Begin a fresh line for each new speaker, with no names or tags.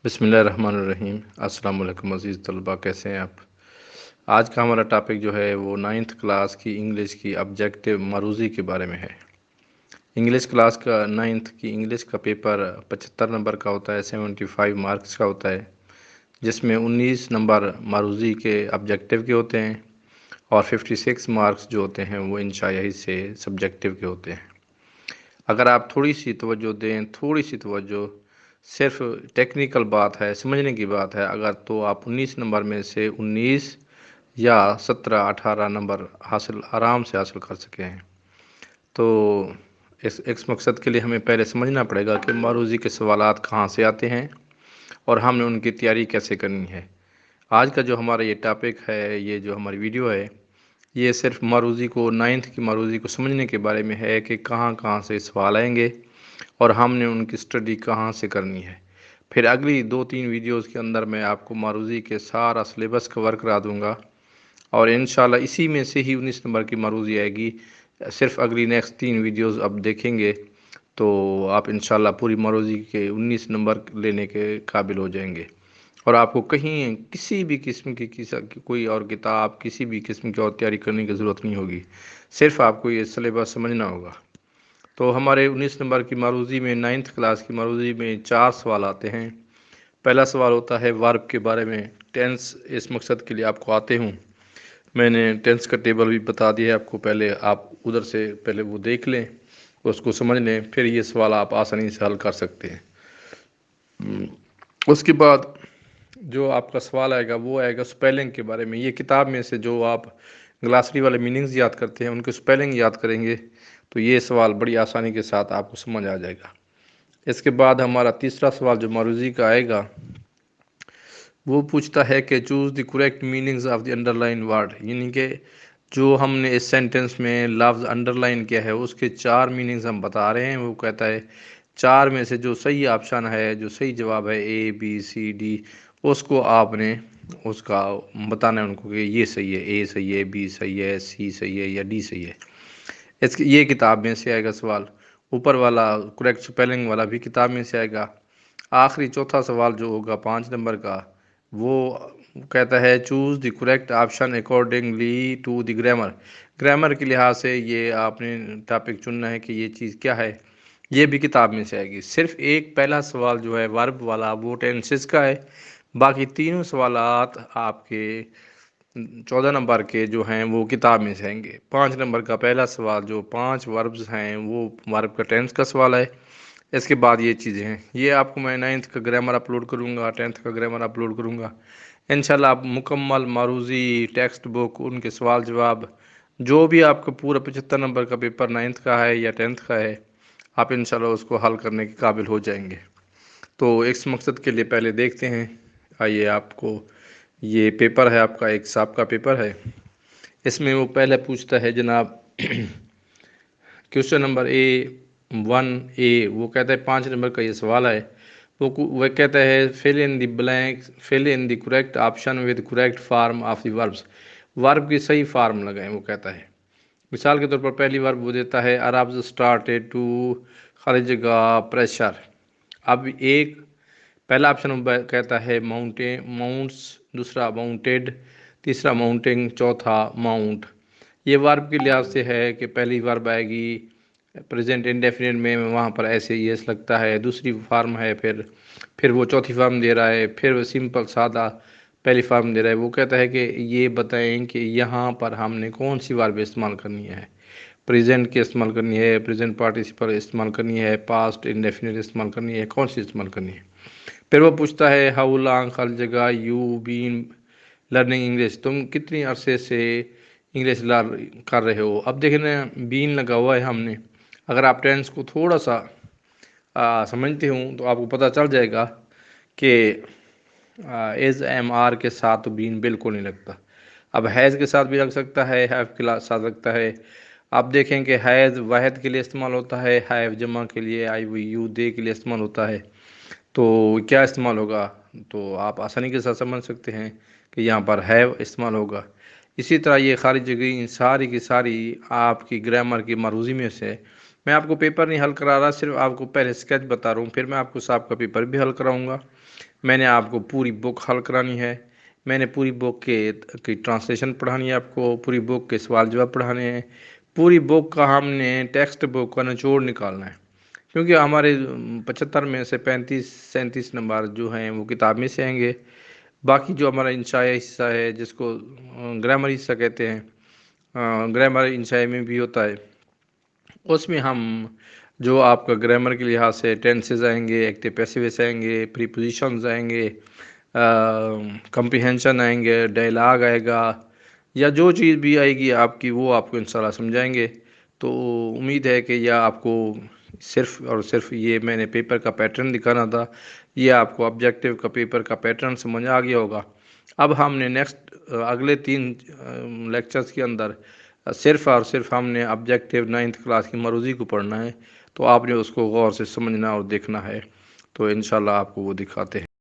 بسم اللہ الرحمن الرحیم۔ السلام علیکم عزیز طلباء، کیسے ہیں آپ؟ آج کا ہمارا ٹاپک جو ہے وہ 9th کلاس کی انگلش کی آبجیکٹیو معروضی کے بارے میں ہے۔ انگلش کلاس کا 9th کی انگلش کا پیپر 75 نمبر کا ہوتا ہے، 75 مارکس کا ہوتا ہے، جس میں 19 نمبر معروضی کے آبجیکٹیو کے ہوتے ہیں اور 56 مارکس جو ہوتے ہیں وہ انشائی سے سبجیکٹیو کے ہوتے ہیں۔ اگر آپ تھوڑی سی توجہ دیں، تھوڑی سی توجہ، صرف ٹیکنیکل بات ہے، سمجھنے کی بات ہے، اگر تو آپ 19 نمبر میں سے 19 یا 17 18 نمبر آرام سے حاصل کر سکے ہیں۔ تو اس مقصد کے لیے ہمیں پہلے سمجھنا پڑے گا کہ معروضی کے سوالات کہاں سے آتے ہیں اور ہم نے ان کی تیاری کیسے کرنی ہے۔ آج کا جو ہمارا یہ ٹاپک ہے، یہ جو ہماری ویڈیو ہے، یہ صرف معروضی کو 9th کی معروضی کو سمجھنے کے بارے میں ہے کہ کہاں کہاں سے سوال آئیں گے اور ہم نے ان کی سٹڈی کہاں سے کرنی ہے۔ پھر اگلی 2-3 ویڈیوز کے اندر میں آپ کو معروضی کے سارا سلیبس کور کرا دوں گا اور انشاءاللہ اسی میں سے ہی 19 نمبر کی معروضی آئے گی۔ صرف اگلی نیکسٹ 3 ویڈیوز اب دیکھیں گے تو آپ انشاءاللہ پوری معروضی کے 19 نمبر لینے کے قابل ہو جائیں گے، اور آپ کو کہیں کسی بھی قسم کی کوئی اور کتاب، کسی بھی قسم کی اور تیاری کرنے کی ضرورت نہیں ہوگی، صرف آپ کو یہ سلیبس سمجھنا ہوگا۔ تو ہمارے 19 نمبر کی معروضی میں، 9th کلاس کی معروضی میں 4 سوال آتے ہیں۔ پہلا سوال ہوتا ہے ورب کے بارے میں۔ ٹینس اس مقصد کے لیے آپ کو آتے ہوں، میں نے ٹینس کا ٹیبل بھی بتا دیا ہے آپ کو، پہلے آپ ادھر سے پہلے وہ دیکھ لیں، اس کو سمجھ لیں، پھر یہ سوال آپ آسانی سے حل کر سکتے ہیں۔ اس کے بعد جو آپ کا سوال آئے گا وہ آئے گا سپیلنگ کے بارے میں۔ یہ کتاب میں سے جو آپ گلاسری والے میننگز یاد کرتے ہیں ان کے سپیلنگ یاد کریں گے تو یہ سوال بڑی آسانی کے ساتھ آپ کو سمجھ آ جائے گا۔ اس کے بعد ہمارا تیسرا سوال جو معروضی کا آئے گا وہ پوچھتا ہے کہ choose the correct meanings of the under line word, یعنی کہ جو ہم نے اس سینٹنس میں لفظ انڈر لائن کیا ہے اس کے 4 میننگز ہم بتا رہے ہیں۔ وہ کہتا ہے 4 میں سے جو صحیح آپشن ہے، جو صحیح جواب ہے اے بی سی ڈی، اس کو آپ نے اس کا بتانا ہے ان کو کہ یہ صحیح ہے، اے صحیح ہے، بی صحیح ہے، سی صحیح ہے یا ڈی صحیح ہے۔ یہ کتاب میں سے آئے گا سوال۔ اوپر والا کریکٹ سپیلنگ والا بھی کتاب میں سے آئے گا۔ آخری چوتھا سوال جو ہوگا 5 نمبر کا، وہ کہتا ہے choose the correct option accordingly to the grammar. Grammar کے لحاظ سے یہ آپ نے ٹاپک چننا ہے کہ یہ چیز کیا ہے، یہ بھی کتاب میں سے آئے گی۔ صرف ایک پہلا سوال جو ہے ورب والا وہ ٹینسز کا ہے، باقی تینوں سوالات آپ کے 14 نمبر کے جو ہیں وہ کتاب میں سے آئیں گے۔ 5 نمبر کا پہلا سوال جو 5 وربز ہیں وہ ورب کا ٹینس کا سوال ہے۔ اس کے بعد یہ چیزیں ہیں، یہ آپ کو میں 9th کا گرامر اپلوڈ کروں گا، 10th کا گرامر اپلوڈ کروں گا۔ انشاءاللہ آپ مکمل معروضی ٹیکسٹ بک، ان کے سوال جواب، جو بھی آپ کا پورا 75 نمبر کا پیپر 9th کا ہے یا 10th کا ہے، آپ انشاءاللہ اس کو حل کرنے کے قابل ہو جائیں گے۔ تو اس مقصد کے لیے پہلے دیکھتے ہیں، آئیے آپ کو یہ پیپر ہے، آپ کا ایک سابقہ پیپر ہے، اس میں وہ پہلے پوچھتا ہے جناب کوشچن نمبر A1A، وہ کہتا ہے 5 نمبر کا یہ سوال ہے، وہ کہتا ہے fill in the blank, fill in the correct option with correct form of the verbs, verb کی صحیح فارم لگائیں۔ وہ کہتا ہے مثال کے طور پر پہلی ورب وہ دیتا ہے ارابز اسٹارٹیڈ ٹو، خالی جگہ پریشر۔ اب ایک پہلا آپشن کہتا ہے ماؤنٹس، دوسرا ماؤنٹیڈ، تیسرا ماؤنٹنگ، چوتھا ماؤنٹ۔ یہ ورب کے لحاظ سے ہے کہ پہلی ورب آئے گی پریزنٹ انڈیفینٹ میں، وہاں پر ایسے یس لگتا ہے، دوسری فارم ہے، پھر وہ چوتھی فارم دے رہا ہے، پھر وہ سمپل سادہ پہلی فارم دے رہا ہے۔ وہ کہتا ہے کہ یہ بتائیں کہ یہاں پر ہم نے کون سی ورب استعمال کرنی ہے، پریزنٹ کی استعمال کرنی ہے، پریزنٹ پارٹیسپل استعمال کرنی ہے، پاسٹ انڈیفینٹ استعمال کرنی ہے، کون سی استعمال کرنی ہے۔ پھر وہ پوچھتا ہے ہاؤ لانگ، خالی جگہ یو بین لرننگ انگلش، تم کتنی عرصے سے انگلش کر رہے ہو۔ اب دیکھیں نا بین لگا ہوا ہے ہم نے، اگر آپ ٹینس کو تھوڑا سا سمجھتے ہوں تو آپ کو پتہ چل جائے گا کہ ایز ایم آر کے ساتھ تو بین بالکل نہیں لگتا۔ اب ہیز کے ساتھ بھی لگ سکتا ہے، ہیو کے ساتھ لگتا ہے۔ آپ دیکھیں کہ ہیز واحد کے لیے استعمال ہوتا ہے، ہیو جمع کے لیے، آئی وی یو دے کے لیے استعمال ہوتا ہے، تو کیا استعمال ہوگا، تو آپ آسانی کے ساتھ سمجھ سکتے ہیں کہ یہاں پر ہیو استعمال ہوگا۔ اسی طرح یہ خارج جگہ ساری کی ساری آپ کی گرامر کی معروضی میں سے، میں آپ کو پیپر نہیں حل کرا رہا، صرف آپ کو پہلے اسکیچ بتا رہا ہوں، پھر میں آپ کو سابقہ پیپر بھی حل کراؤں گا۔ میں نے آپ کو پوری بک حل کرانی ہے، میں نے پوری بک کی ٹرانسلیشن پڑھانی ہے، آپ کو پوری بک کے سوال جواب پڑھانے ہیں، پوری بک کا ہم نے ٹیکسٹ بک کا نچوڑ نکالنا ہے، کیونکہ ہمارے 75 میں سے 35-37 نمبر جو ہیں وہ کتاب میں سے آئیں گے۔ باقی جو ہمارا انشائی حصہ ہے، جس کو گرامر حصہ کہتے ہیں، گرامر انشائی میں بھی ہوتا ہے، اس میں ہم جو آپ کا گرامر کے لحاظ سے ٹینسز آئیں گے، ایکٹیو پیسیوس آئیں گے، پریپوزیشنز آئیں گے، کمپریہنشن آئیں گے، ڈائلاگ آئے گا، یا جو چیز بھی آئے گی آپ کی وہ آپ کو انشاءاللہ سمجھائیں گے۔ تو امید ہے کہ یہ آپ کو صرف اور صرف یہ میں نے پیپر کا پیٹرن دکھانا تھا، یہ آپ کو آبجیکٹیو کا پیپر کا پیٹرن سمجھ آ گیا ہوگا۔ اب ہم نے اگلے 3 لیکچرز کے اندر صرف اور صرف ہم نے آبجیکٹیو 9th کلاس کی مروزی کو پڑھنا ہے، تو آپ نے اس کو غور سے سمجھنا اور دیکھنا ہے، تو انشاءاللہ آپ کو وہ دکھاتے ہیں۔